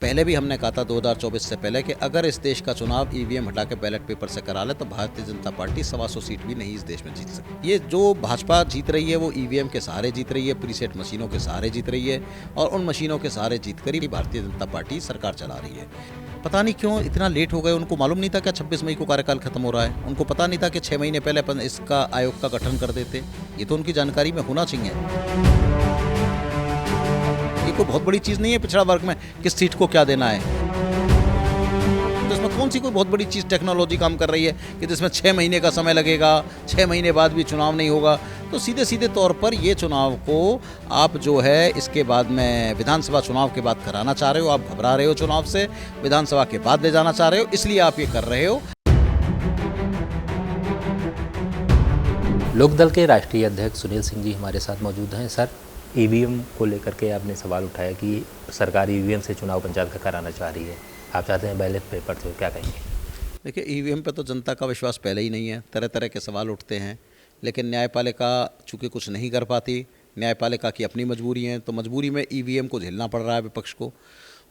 पहले भी हमने कहा था 2024 से पहले कि अगर इस देश का चुनाव ईवीएम हटा के बैलेट पेपर से करा ले तो भारतीय जनता पार्टी 125 सीट भी नहीं इस देश में जीत सकती। ये जो भाजपा जीत रही है वो ईवीएम के सहारे जीत रही है, प्रीसेट मशीनों के सहारे जीत रही है और उन मशीनों के सहारे जीत कर ही भारतीय जनता पार्टी सरकार चला रही है। पता नहीं क्यों इतना लेट हो गए, उनको मालूम नहीं था क्या 26 मई को कार्यकाल खत्म हो रहा है, उनको पता नहीं था कि 6 महीने पहले अपन इसका आयोग का गठन कर देते। ये तो उनकी जानकारी में होना चाहिए। ये कोई बहुत बड़ी चीज़ नहीं है पिछड़ा वर्ग में किस सीट को क्या देना है। तो इसमें कौन सी कोई बहुत बड़ी चीज़ टेक्नोलॉजी काम कर रही है कि जिसमें 6 महीने का समय लगेगा, 6 महीने बाद भी चुनाव नहीं होगा। तो सीधे सीधे तौर पर ये चुनाव को आप जो है इसके बाद में विधानसभा चुनाव के बाद कराना चाह रहे हो, आप घबरा रहे हो चुनाव से, विधानसभा के बाद ले जाना चाह रहे हो, इसलिए आप ये कर रहे हो। लोकदल के राष्ट्रीय अध्यक्ष सुनील सिंह जी हमारे साथ मौजूद हैं। सर, ईवीएम को लेकर के आपने सवाल उठाया कि सरकार ईवीएम से चुनाव पंचायत का कराना चाह रही है, आप चाहते हैं बैलेट पेपर से, क्या कहेंगे? देखिए, ईवीएम पे तो जनता का विश्वास पहले ही नहीं है, तरह तरह के सवाल उठते हैं, लेकिन न्यायपालिका चूँकि कुछ नहीं कर पाती, न्यायपालिका की अपनी मजबूरी है, तो मजबूरी में ईवीएम को झेलना पड़ रहा है विपक्ष को।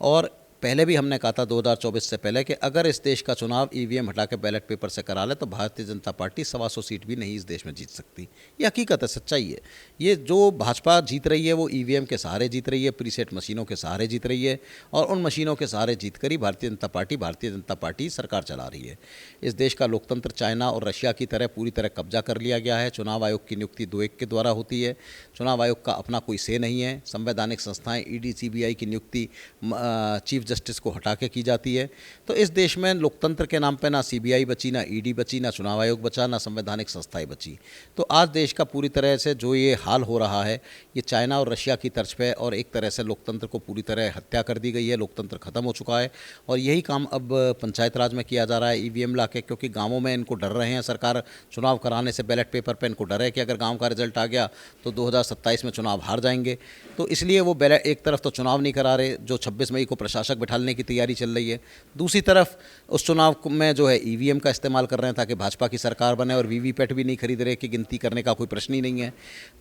और पहले भी हमने कहा था 2024 से पहले कि अगर इस देश का चुनाव ईवीएम हटा के बैलेट पेपर से करा ले तो भारतीय जनता पार्टी 125 सीट भी नहीं इस देश में जीत सकती। ये हकीकत है, सच्चाई है। ये जो भाजपा जीत रही है वो ईवीएम के सहारे जीत रही है, प्रीसेट मशीनों के सहारे जीत रही है और उन मशीनों के सहारे जीत कर ही भारतीय जनता पार्टी सरकार चला रही है। इस देश का लोकतंत्र चाइना और रशिया की तरह पूरी तरह कब्जा कर लिया गया है। चुनाव आयोग की नियुक्ति 2-1 के द्वारा होती है। चुनाव आयोग का अपना कोई से नहीं है। संवैधानिक संस्थाएं ईडी सीबीआई की नियुक्ति चीफ जस्टिस को हटा के की जाती है। तो इस देश में लोकतंत्र के नाम पे ना सीबीआई बची, ना ईडी बची, ना चुनाव आयोग बचा, ना संवैधानिक संस्थाएं बची। तो आज देश का पूरी तरह से जो ये हाल हो रहा है ये चाइना और रशिया की तर्ज पे और एक तरह से लोकतंत्र को पूरी तरह हत्या कर दी गई है। लोकतंत्र खत्म हो चुका है और यही काम अब पंचायत राज में किया जा रहा है ईवीएम ला के, क्योंकि गाँवों में इनको डर रहे हैं सरकार चुनाव कराने से। बैलेट पेपर पर इनको डर है कि अगर गाँव का रिजल्ट आ गया तो 2027 में चुनाव हार जाएंगे। तो इसलिए वो एक तरफ तो चुनाव नहीं करा रहे, जो 26 मई को प्रशासक बिठाने की तैयारी चल रही है, दूसरी तरफ उस चुनाव में जो है ईवीएम का इस्तेमाल कर रहे हैं ताकि भाजपा की सरकार बने और वीवीपैट भी नहीं खरीद रहे कि गिनती करने का कोई प्रश्न ही नहीं है।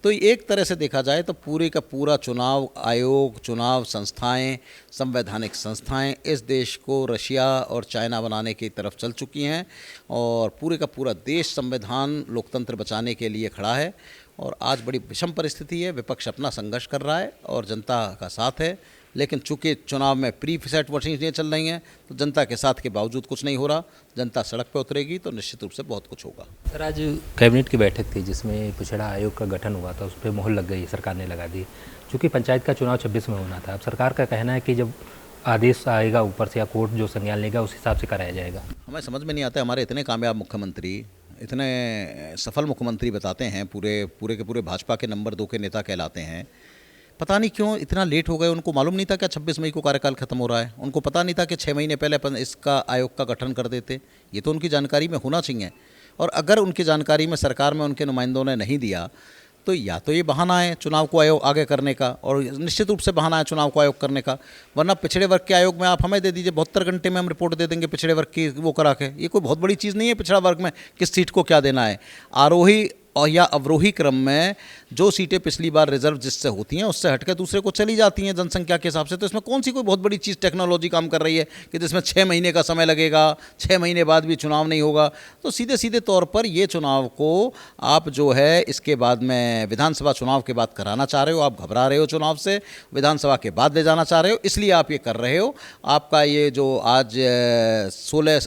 तो एक तरह से देखा जाए तो पूरे का पूरा चुनाव आयोग, चुनाव संस्थाएं, संवैधानिक संस्थाएं इस देश को रशिया और चाइना बनाने की तरफ चल चुकी हैं और पूरे का पूरा देश संविधान लोकतंत्र बचाने के लिए खड़ा है। और आज बड़ी विषम परिस्थिति है, विपक्ष अपना संघर्ष कर रहा है और जनता का साथ है, लेकिन चूंकि चुनाव में प्री सेट वोटिंग चल रही हैं तो जनता के साथ के बावजूद कुछ नहीं हो रहा। जनता सड़क पर उतरेगी तो निश्चित रूप से बहुत कुछ होगा। सर, आज कैबिनेट की बैठक थी जिसमें पिछड़ा आयोग का गठन हुआ था, उस पर मोहर लग गई, सरकार ने लगा दी। चूँकि पंचायत का चुनाव 26 में होना था, अब सरकार का कहना है कि जब आदेश आएगा ऊपर से या कोर्ट जो संज्ञान लेगा उस हिसाब से कराया जाएगा। हमें समझ में नहीं आता, हमारे इतने कामयाब मुख्यमंत्री, इतने सफल मुख्यमंत्री बताते हैं, पूरे के पूरे भाजपा के नंबर 2 के नेता कहलाते हैं, पता नहीं क्यों इतना लेट हो गए। उनको मालूम नहीं था क्या 26 मई को कार्यकाल खत्म हो रहा है, उनको पता नहीं था कि 6 महीने पहले अपन इसका आयोग का गठन कर देते। ये तो उनकी जानकारी में होना चाहिए। और अगर उनकी जानकारी में सरकार में उनके नुमाइंदों ने नहीं दिया तो या तो ये बहाना है चुनाव को आयोग आगे करने का, और निश्चित रूप से बहाना है चुनाव को आयोग करने का, वरना पिछड़े वर्ग के आयोग में आप हमें दे दीजिए, 72 घंटे में हम रिपोर्ट दे देंगे पिछड़े वर्ग की वो करा के। ये कोई बहुत बड़ी चीज़ नहीं है पिछड़ा वर्ग में किस सीट को क्या देना है। आरोही और या अवरोही क्रम में जो सीटें पिछली बार रिजर्व जिससे होती हैं उससे हटकर दूसरे को चली जाती हैं जनसंख्या के हिसाब से। तो इसमें कौन सी कोई बहुत बड़ी चीज़ टेक्नोलॉजी काम कर रही है कि जिसमें 6 महीने का समय लगेगा, 6 महीने बाद भी चुनाव नहीं होगा। तो सीधे सीधे तौर पर ये चुनाव को आप जो है इसके बाद में विधानसभा चुनाव के बाद कराना चाह रहे हो, आप घबरा रहे हो चुनाव से, विधानसभा के बाद ले जाना चाह रहे हो, इसलिए आप ये कर रहे हो। आपका ये जो आज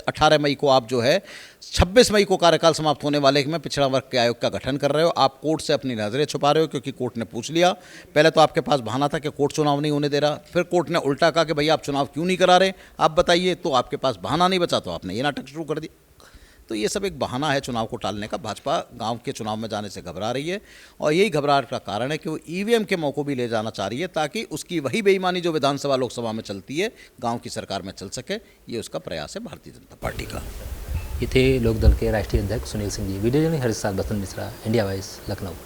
18 मई को आप जो है 26 मई को कार्यकाल समाप्त होने वाले में पिछड़ा वर्ग के आयोग का गठन कर रहे हो। आप कोर्ट से अपनी नज़रें छुपा रहे हो क्योंकि कोर्ट ने पूछ लिया। पहले तो आपके पास बहाना था कि कोर्ट चुनाव नहीं होने दे रहा, फिर कोर्ट ने उल्टा कहा कि भैया आप चुनाव क्यों नहीं करा रहे, आप बताइए। तो आपके पास बहाना नहीं बचा तो आपने ये नाटक शुरू कर दिया। तो ये सब एक बहाना है चुनाव को टालने का। भाजपा गांव के चुनाव में जाने से घबरा रही है और यही घबराहट का कारण है कि वो ईवीएम के मौकों भी ले जाना चाह रही है ताकि उसकी वही बेईमानी जो विधानसभा लोकसभा में चलती है गाँव की सरकार में चल सके। ये उसका प्रयास है भारतीय जनता पार्टी का। ये थे लोकदल के राष्ट्रीय अध्यक्ष सुनील सिंह जी। वीडियो जर्नलिस्ट हरीश साल बसंत मिश्रा, इंडिया वॉइस, लखनऊ।